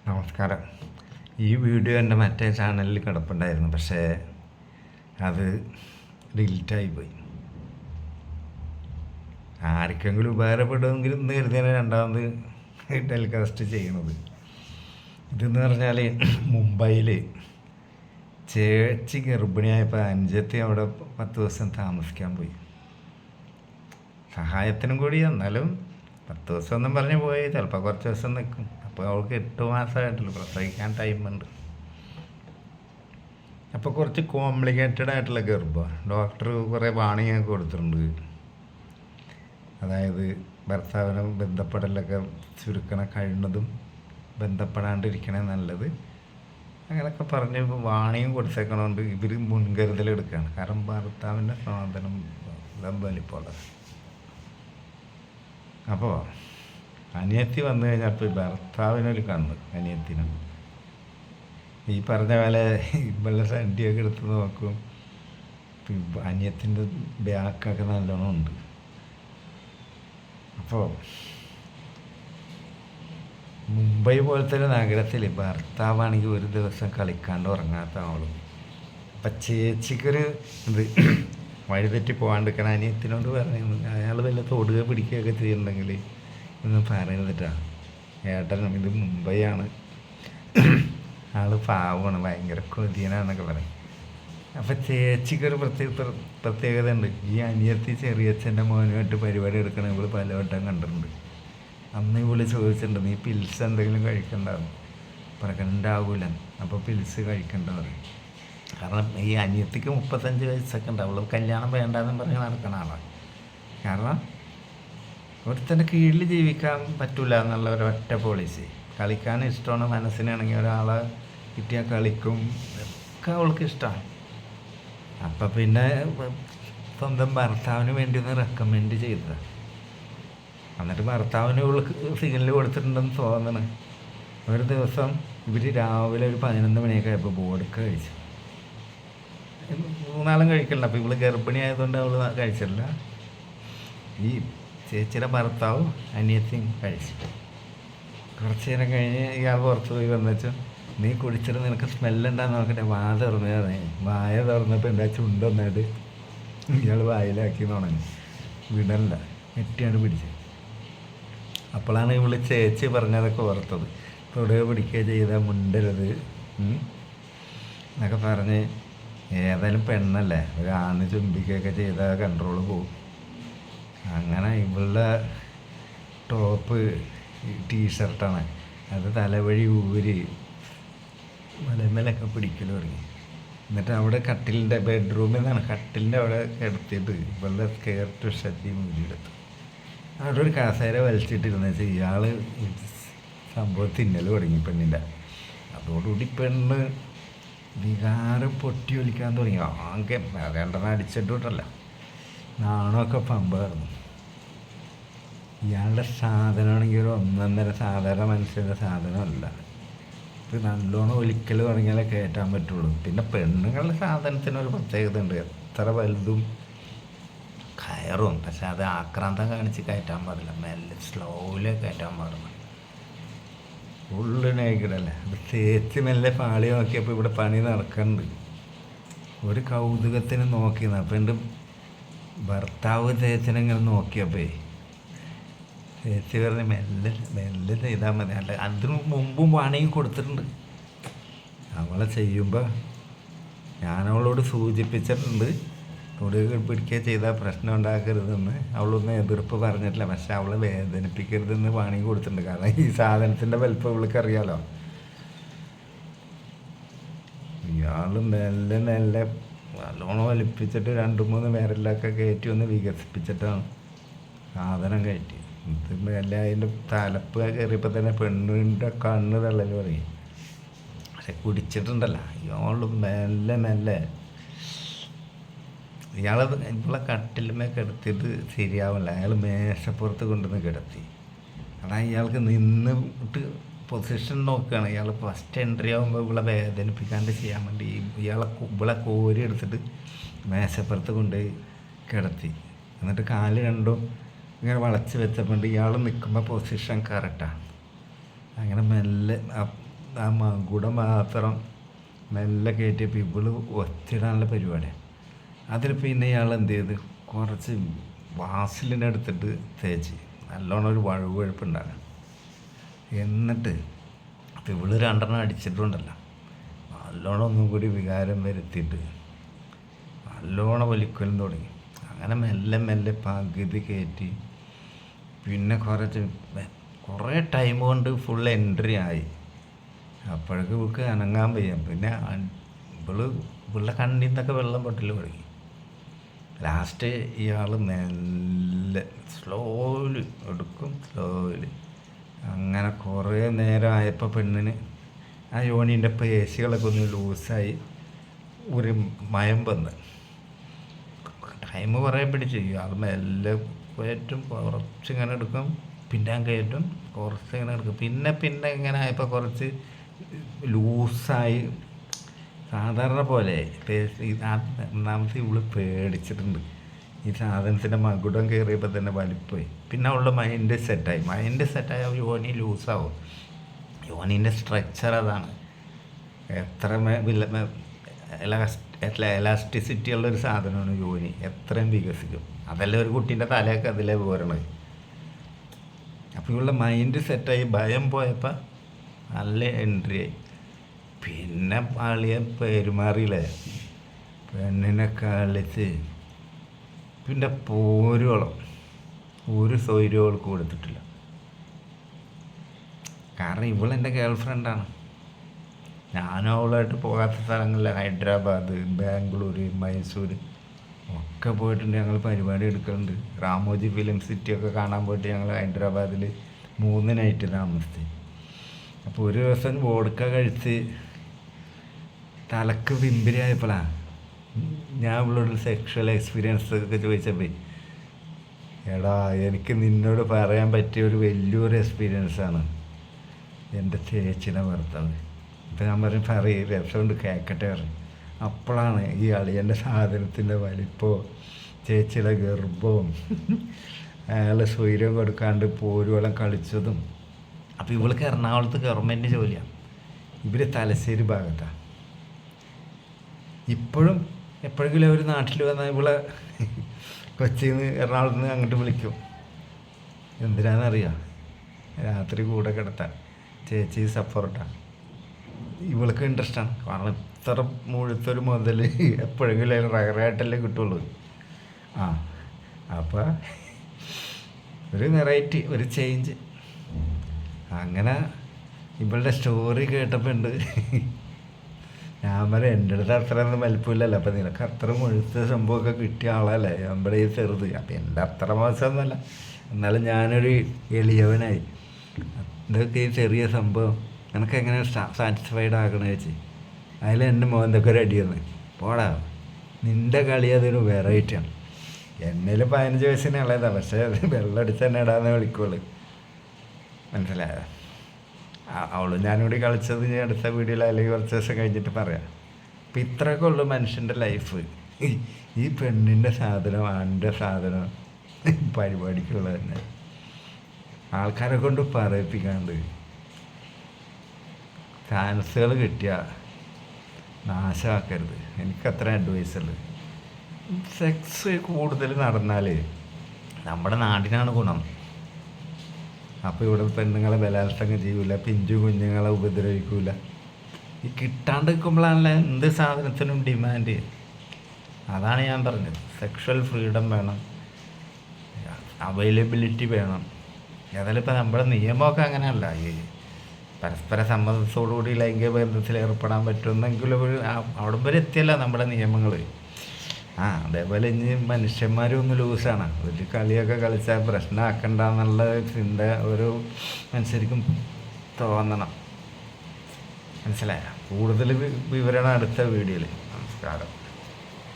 നമസ്കാരം. ഈ വീഡിയോ എൻ്റെ മറ്റേ ചാനലിൽ കിടപ്പുണ്ടായിരുന്നു, പക്ഷേ അത് ഡിലീറ്റായിപ്പോയി. ആർക്കെങ്കിലും ഉപകാരപ്പെടുമെങ്കിലും എന്ന് കരുതിയാണ് രണ്ടാമത് ടെലികാസ്റ്റ് ചെയ്യണത്. ഇതെന്ന് പറഞ്ഞാൽ മുംബൈയിൽ ചേച്ചി ഗർഭിണിയായപ്പോൾ അനുജത്തി അവിടെ 10 ദിവസം താമസിക്കാൻ പോയി. സഹായത്തിനും കൂടി. എന്നാലും 10 ദിവസം ഒന്നും പറഞ്ഞ് പോയി, ചിലപ്പോൾ കുറച്ച് ദിവസം നിൽക്കും. അപ്പോൾ അവൾക്ക് 8 മാസമായിട്ടുള്ളൂ, പ്രസവിക്കാൻ ടൈമുണ്ട്. അപ്പോൾ കുറച്ച് കോംപ്ലിക്കേറ്റഡ് ആയിട്ടുള്ള ഗർഭമാണ്. ഡോക്ടർ കുറേ വാണിംഗ് കൊടുത്തിട്ടുണ്ട്. അതായത് ഭർത്താവിനെ ബന്ധപ്പെടലൊക്കെ ചുരുക്കണം, കഴിയുന്നതും ബന്ധപ്പെടാണ്ടിരിക്കണേ നല്ലത്, അങ്ങനെയൊക്കെ പറഞ്ഞ് വാണിംഗ് കൊടുത്തേക്കണോണ്ട് ഇവർ മുൻകരുതലെടുക്കുകയാണ്. കാരണം ഭർത്താവിൻ്റെ സ്വാതന്ത്ര്യം വലിപ്പമുള്ളത്. അപ്പോൾ അനിയത്തി വന്നു കഴിഞ്ഞപ്പോൾ ഭർത്താവിനൊരു കണ്ണ് അനിയത്തിനും ഈ പറഞ്ഞ പോലെ ഇവളുടെ സണ്ടിയൊക്കെ എടുത്ത് നോക്കും. അനിയത്തിൻ്റെ ബാക്കൊക്കെ നല്ലോണം ഉണ്ട്. അപ്പോൾ മുംബൈ പോലത്തെ ഒരു നഗരത്തിൽ ഭർത്താവാണെങ്കിൽ ഒരു ദിവസം കളിക്കാണ്ട് ഉറങ്ങാത്ത ആളും. അപ്പം ചേച്ചിക്കൊരു ഇത് വഴിതെറ്റി പോകാണ്ടിരിക്കണം. അനിയത്തിനോട് പറയുന്നു, അയാൾ വല്ല തൊടുക പിടിക്കുകയൊക്കെ ചെയ്യുന്നുണ്ടെങ്കിൽ ഒന്നും പറയരുതിട്ടാ ഏട്ടനും. ഇത് മുംബൈയാണ്, ആൾ പാവമാണ്, ഭയങ്കര കൊതിയനാന്നൊക്കെ പറയും. അപ്പം ചേച്ചിക്കൊരു പ്രത്യേകത ഉണ്ട്. ഈ അനിയത്തി ചെറിയച്ഛൻ്റെ മോനുമായിട്ട് പരിപാടി എടുക്കണം ഇവള് പലവട്ടം കണ്ടിട്ടുണ്ട്. അന്ന് ഇവള് ചോദിച്ചിട്ടുണ്ട്, നീ പിൽസ് എന്തെങ്കിലും കഴിക്കണ്ടാവും? പ്രഗ്നൻ്റ് ആകൂല, അപ്പോൾ പിൽസ് കഴിക്കണ്ട പറയും. കാരണം ഈ അനിയത്തിക്ക് 35 വയസ്സൊക്കെ ഉണ്ട്. അവൾ കല്യാണം വേണ്ടാന്നും പറഞ്ഞ് നടക്കുന്ന ആളാണ്. കാരണം ഒരുത്തൻ്റെ കീഴിൽ ജീവിക്കാൻ പറ്റില്ല എന്നുള്ള ഒരൊറ്റ പോളിസി. കളിക്കാൻ ഇഷ്ടമാണ്, മനസ്സിനാണെങ്കിൽ ഒരാളെ കിട്ടിയാൽ കളിക്കും, ഒക്കെ അവൾക്ക് ഇഷ്ടമാണ്. അപ്പം പിന്നെ സ്വന്തം ഭർത്താവിന് വേണ്ടി ഒന്ന് റെക്കമെൻഡ് ചെയ്തതാണ്. എന്നിട്ട് ഭർത്താവിന് ഇവൾക്ക് സിഗ്നൽ കൊടുത്തിട്ടുണ്ടെന്ന് തോന്നണ്. ഒരു ദിവസം ഇവർ രാവിലെ ഒരു 11 മണിയൊക്കെ ആയപ്പോൾ ബോഡൊക്കെ കഴിച്ചു. 3 നാളും കഴിക്കലില്ല. അപ്പോൾ ഇവള് ഗർഭിണി ആയതുകൊണ്ട് അവൾ കഴിച്ചില്ല. ഈ ചേച്ചിയുടെ ഭർത്താവും അനിയത്തിയും കഴിച്ചു. കുറച്ച് നേരം കഴിഞ്ഞ് ഇയാൾ പുറത്ത് പോയി വന്നുവെച്ചു, നീ കുടിച്ചിട്ട് നിനക്ക് സ്മെല്ലുണ്ടാന്ന് നോക്കട്ടെ, വായ തുറന്നപ്പോൾ എന്താ ചുണ്ടൊന്നായിട്ട് ഇയാൾ വായിലാക്കി തുടങ്ങി. വിടല്ല, നെറ്റിയാണ് പിടിച്ചത്. അപ്പോഴാണ് ഇവള് ചേച്ചി പറഞ്ഞതൊക്കെ ഓർത്തത്. തൊടുക പിടിക്കുക ചെയ്താൽ മുണ്ടരുത് എന്നൊക്കെ പറഞ്ഞ്. ഏതായാലും പെണ്ണല്ലേ, ഒരു ആണ് ചുംബിക്കുകയൊക്കെ ചെയ്താൽ കൺട്രോൾ പോകും. അങ്ങനെ ഇവളുടെ ടോപ്പ് ടീഷർട്ടാണ്, അത് തലവഴി ഊരി മലമേലൊക്കെ പിടിക്കൽ തുടങ്ങി. എന്നിട്ട് അവിടെ കട്ടിലിൻ്റെ ബെഡ്റൂമിൽ നിന്നാണ് കട്ടിലിൻ്റെ അവിടെ കിടത്തിയിട്ട് ഇവളുടെ സ്കേർട്ട് ഷർട്ടി മൂരിയെടുത്തു. അവിടെ ഒരു കസേര വലിച്ചിട്ടിരുന്ന വെച്ചാൽ ഇയാൾ സംഭവം തിന്നൽ തുടങ്ങി പെണ്ണിൻ്റെ. അതോടുകൂടി പെണ്ണ് വികാരം പൊട്ടി ഒലിക്കാൻ തുടങ്ങി. ആകെ രണ്ടെണ്ണം അടിച്ചിട്ടില്ല, നാണമൊക്കെ പമ്പായിരുന്നു. ഇയാളുടെ സാധനമാണെങ്കിൽ ഒരു 1.5 സാധാരണ മനുഷ്യൻ്റെ സാധനമല്ല. ഇത് നല്ലോണം ഒലിക്കൽ തുടങ്ങിയാലേ കയറ്റാൻ പറ്റുള്ളൂ. പിന്നെ പെണ്ണുങ്ങളുടെ സാധനത്തിനൊരു പ്രത്യേകത ഉണ്ട്, എത്ര വലുതും കയറും, പക്ഷെ അത് ആക്രാന്തം കാണിച്ച് കയറ്റാൻ പാടില്ല, മെല്ലെ സ്ലോയിലേ കയറ്റാൻ പാടില്ല. ഫുള്ള് നേക്കിടല്ലേ. അത് തേച്ച് മെല്ലെ പാളി നോക്കിയപ്പോൾ ഇവിടെ പണി നടക്കുന്നുണ്ട്. ഒരു കൗതുകത്തിന് നോക്കിയെന്ന്. അപ്പം എൻ്റെ ഭർത്താവ് ചേച്ചിനെങ്ങനെ നോക്കിയപ്പോൾ ചേച്ചി പറഞ്ഞ് മെല്ലെ മെല്ലെ ചെയ്താൽ മതി. അല്ല, അതിന് മുമ്പും വാണിംഗ് കൊടുത്തിട്ടുണ്ട്. അവളെ ചെയ്യുമ്പോൾ ഞാനവളോട് സൂചിപ്പിച്ചിട്ടുണ്ട്, തൊടുക പിടിക്കുക ചെയ്താൽ പ്രശ്നം ഉണ്ടാക്കരുതെന്ന്. അവളൊന്നും എതിർപ്പ് പറഞ്ഞിട്ടില്ല, പക്ഷെ അവളെ വേദനിപ്പിക്കരുതെന്ന് വാണിംഗ് കൊടുത്തിട്ടുണ്ട്. കാരണം ഈ സാധനത്തിൻ്റെ വലിപ്പം ഇവൾക്ക് അറിയാലോ. ഇയാൾ മെല്ലെ മെല്ലെ നല്ലോണം വലിപ്പിച്ചിട്ട് 2-3 പേരെല്ലൊക്കെ കയറ്റി ഒന്ന് വികസിപ്പിച്ചിട്ടാണ് സാധനം കയറ്റി. ഇത് മെല്ലെ അതിൻ്റെ തലപ്പ് കയറിയപ്പോൾ തന്നെ പെണ്ണിൻ്റെ കണ്ണ് തള്ളൽ പറയും. പക്ഷെ കുടിച്ചിട്ടുണ്ടല്ലോ ഇയാൾ മെല്ലെ മെല്ലെ. ഇയാൾ ഇവളെ കട്ടിലുമേ കിടത്തിയത് ശരിയാവില്ല. അയാൾ മേശപ്പുറത്ത് കൊണ്ടുവന്ന് കിടത്തി. അതാണ് ഇയാൾക്ക് നിന്നിട്ട് പൊസിഷൻ നോക്കുകയാണ്. ഇയാൾ ഫസ്റ്റ് എൻട്രി ആകുമ്പോൾ ഇവളെ വേദനിപ്പിക്കാണ്ട് ചെയ്യാൻ വേണ്ടി ഇവളെ കോരി എടുത്തിട്ട് മേശപ്പുറത്ത് കൊണ്ടുപോയി കിടത്തി. എന്നിട്ട് കാല് രണ്ടും ഇങ്ങനെ വളച്ച് വെച്ചപ്പോൾ ഇയാൾ നിൽക്കുമ്പോൾ പൊസിഷൻ കറക്റ്റാണ്. അങ്ങനെ മെല്ലെ ആ മകുടം മാത്രം മെല്ലെ കയറ്റിയപ്പോൾ ഇവള് ഒത്തിടാനുള്ള പരിപാടിയാണ്. അതിൽ പിന്നെ ഇയാൾ എന്ത് ചെയ്ത് കുറച്ച് വാസലിനെടുത്തിട്ട് തേച്ച് നല്ലോണം ഒരു വഴുവഴുപ്പുണ്ടാകാം. എന്നിട്ട് ഇവള് രണ്ടെണ്ണം അടിച്ചിട്ടുണ്ടല്ലോ, നല്ലോണം ഒന്നും കൂടി വികാരം വരുത്തിയിട്ട് നല്ലോണം വലിക്കലും തുടങ്ങി. അങ്ങനെ മെല്ലെ മെല്ലെ പകുതി കയറ്റി പിന്നെ കുറേ ടൈം കൊണ്ട് ഫുൾ എൻട്രി ആയി. അപ്പോഴേക്ക് ഇവൾക്ക് അനങ്ങാൻ വയ്യ. പിന്നെ ഇവളുടെ കണ്ണിൽ നിന്നൊക്കെ വെള്ളം പൊട്ടൽ തുടങ്ങി. ലാസ്റ്റ് ഇയാൾ മെല്ലെ സ്ലോലി എടുക്കും, സ്ലോലി അങ്ങനെ കുറേ നേരം ആയപ്പോൾ പെണ്ണിന് ആ യോനീൻ്റെ പേശികളൊക്കെ ഒന്ന് ലൂസായി ഒരു മയം വന്ന്. ടൈം കുറേ പിടിച്ച് ഇയാൾ മെല്ലെ കയറ്റും, കുറച്ചിങ്ങനെ എടുക്കും, പിന്നെ കയറ്റും, കുറച്ചിങ്ങനെ എടുക്കും. പിന്നെ ഇങ്ങനെ ആയപ്പോൾ കുറച്ച് ലൂസായി സാധാരണ പോലെ. ഒന്നാമത്തെ ഇവള് പേടിച്ചിട്ടുണ്ട്. ഈ സാധനത്തിൻ്റെ മകുടം കയറിയപ്പോൾ തന്നെ വലിപ്പോയി. പിന്നെ അവളുടെ മൈൻഡ് സെറ്റായി യോനി ലൂസാവും. യോനീൻ്റെ സ്ട്രക്ചർ അതാണ്. എത്ര എലാസ്റ്റിസിറ്റി ഉള്ളൊരു സാധനമാണ് യോനി. എത്രയും വികസിക്കും. അതല്ലേ ഒരു കുട്ടീൻ്റെ തലയൊക്കെ അതിലേ പോരണത്. അപ്പോൾ ഇവളുടെ മൈൻഡ് സെറ്റായി. ഭയം പോയപ്പോൾ നല്ല എൻട്രി ആയി. പിന്നെ ആളിയെ പെരുമാറിയില്ലേ, പെണ്ണിനെ കളിച്ച് പിന്നെ പോരോളം ഒരു സൗകര്യം കൊടുത്തിട്ടില്ല. കാരണം ഇവളെൻ്റെ ഗേൾ ഫ്രണ്ടാണ്. ഞാനും അവളായിട്ട് പോകാത്ത സ്ഥലങ്ങളിൽ ഹൈദരാബാദ്, ബാംഗ്ലൂർ, മൈസൂർ ഒക്കെ പോയിട്ടുണ്ട്. ഞങ്ങൾ പരിപാടി എടുക്കുന്നുണ്ട്. രാമോജി ഫിലിം സിറ്റിയൊക്കെ കാണാൻ പോയിട്ട് ഞങ്ങൾ ഹൈദരാബാദിൽ 3 നൈറ്റ് താമസിച്ച്. അപ്പോൾ ഒരു ദിവസം വോഡ്ക കഴിച്ച് തലക്ക് പിമ്പിരിയായപ്പോഴാണ് ഞാൻ ഇവളോട് സെക്ഷൽ എക്സ്പീരിയൻസ് ഒക്കെ ചോദിച്ചപ്പോൾ, എടാ എനിക്ക് നിന്നോട് പറയാൻ പറ്റിയ ഒരു വലിയൊരു എക്സ്പീരിയൻസാണ് എൻ്റെ ചേച്ചിയുടെ ഭർത്താവ്. ഇപ്പം ഞാൻ പറയും രസമുണ്ട് കേൾക്കട്ടെ പറയും. അപ്പോഴാണ് ഈ അളിയൻ്റെ സാധനത്തിൻ്റെ വലിപ്പവും ചേച്ചിയുടെ ഗർഭവും അയാളെ സ്വൈര്യം കൊടുക്കാണ്ട് പോരുവളം കളിച്ചതും. അപ്പോൾ ഇവൾക്ക് എറണാകുളത്ത് ഗവൺമെൻറ് ജോലിയാണ്, ഇവർ തലശ്ശേരി ഭാഗത്താണ്. ഇപ്പോഴും എപ്പോഴെങ്കിലും അവർ നാട്ടിൽ വന്നാൽ ഇവളെ കൊച്ചിയിൽ നിന്ന് എറണാകുളത്ത് നിന്ന് അങ്ങോട്ട് വിളിക്കും. എന്തിനാണെന്നറിയാം, രാത്രി കൂടെ കിടത്താൻ. ചേച്ചി സപ്പോർട്ടാണ്. ഇവൾക്ക് ഇൻട്രസ്റ്റാണ്. കാരണം ഇത്ര മുഴുത്തൊരു മുതൽ എപ്പോഴെങ്കിലും റയറായിട്ടല്ലേ കിട്ടുള്ളൂ. അപ്പോൾ ഒരു വെറൈറ്റി, ഒരു ചേഞ്ച്. അങ്ങനെ ഇവളുടെ സ്റ്റോറി കേട്ടപ്പോൾ ഉണ്ട്. ഞാൻ പറയാം എൻ്റെ അടുത്ത് അത്രയൊന്നും വലിപ്പമില്ലല്ലോ, അപ്പം നിനക്ക് അത്ര മുഴുത്ത സംഭവമൊക്കെ കിട്ടിയ ആളല്ലേ നമ്മുടെ ഈ ചെറുത്. അപ്പം എൻ്റെ അത്ര മോശമൊന്നുമല്ല, എന്നാലും ഞാനൊരു എളിയവനായി. ഇതൊക്കെ ഈ ചെറിയ സംഭവം നിനക്ക് എങ്ങനെ സാറ്റിസ്ഫൈഡ് ആക്കണമെന്ന് വെച്ച് അതിൽ എൻ്റെ മോന്തൊക്കെ ഒരു അടിയെന്ന് പോടാ, നിൻ്റെ കളി അതൊരു വെറൈറ്റിയാണ്. എന്നേൽ 15 വയസ്സിന് ഇളയതാണ്, പക്ഷേ അത് വെള്ളമടിച്ച് തന്നെ ഇടാന്നേ വിളിക്കുള്ളൂ. മനസ്സിലായോ? അവളും ഞാനിവിടെ കളിച്ചത് ഞാൻ അടുത്ത വീഡിയോയിൽ അല്ലെങ്കിൽ കുറച്ച് ദിവസം കഴിഞ്ഞിട്ട് പറയാം. അപ്പം ഇത്രയൊക്കെ ഉള്ളു മനുഷ്യൻ്റെ ലൈഫ്. ഈ പെണ്ണിൻ്റെ സാധനം, ആണിൻ്റെ സാധനം പരിപാടിക്കുള്ളത് തന്നെ. ആൾക്കാരെ കൊണ്ട് പറയിപ്പിക്കാണ്ട് ചാൻസുകൾ കിട്ടിയാൽ നാശമാക്കരുത്. എനിക്കത്ര അഡ്വൈസുള്ളത്. സെക്സ് കൂടുതൽ നടന്നാൽ നമ്മുടെ നാടിനാണ് ഗുണം. അപ്പോൾ ഇവിടെ പെണ്ണുങ്ങളെ ബലാത്സംഗം ചെയ്യൂല, പിഞ്ചു കുഞ്ഞുങ്ങളെ ഉപദ്രവിക്കൂല. ഈ കിട്ടാണ്ട് നിൽക്കുമ്പോഴാണല്ലോ എന്ത് സാധനത്തിനും ഡിമാൻഡ്. അതാണ് ഞാൻ പറഞ്ഞത്. സെക്ഷൽ ഫ്രീഡം വേണം, അവൈലബിലിറ്റി വേണം. ഏതായാലും ഇപ്പോൾ നമ്മുടെ നിയമമൊക്കെ അങ്ങനെയല്ല. ഈ പരസ്പര സമ്മതത്തോടുകൂടി ലൈംഗിക ബന്ധത്തിൽ ഏർപ്പെടാൻ പറ്റുമെന്നെങ്കിലും അവിടെ വരെ എത്തിയല്ല നമ്മുടെ നിയമങ്ങൾ. അതേപോലെ ഇനി മനുഷ്യന്മാരും ഒന്ന് ലൂസാണ്. ഒരു കളിയൊക്കെ കളിച്ചാൽ പ്രശ്നമാക്കണ്ട എന്നുള്ള ചിന്ത ഒരു മനുഷ്യർക്കും തോന്നണം. മനസ്സിലായ? കൂടുതൽ വിവരണം അടുത്ത വീഡിയോയിൽ. നമസ്കാരം.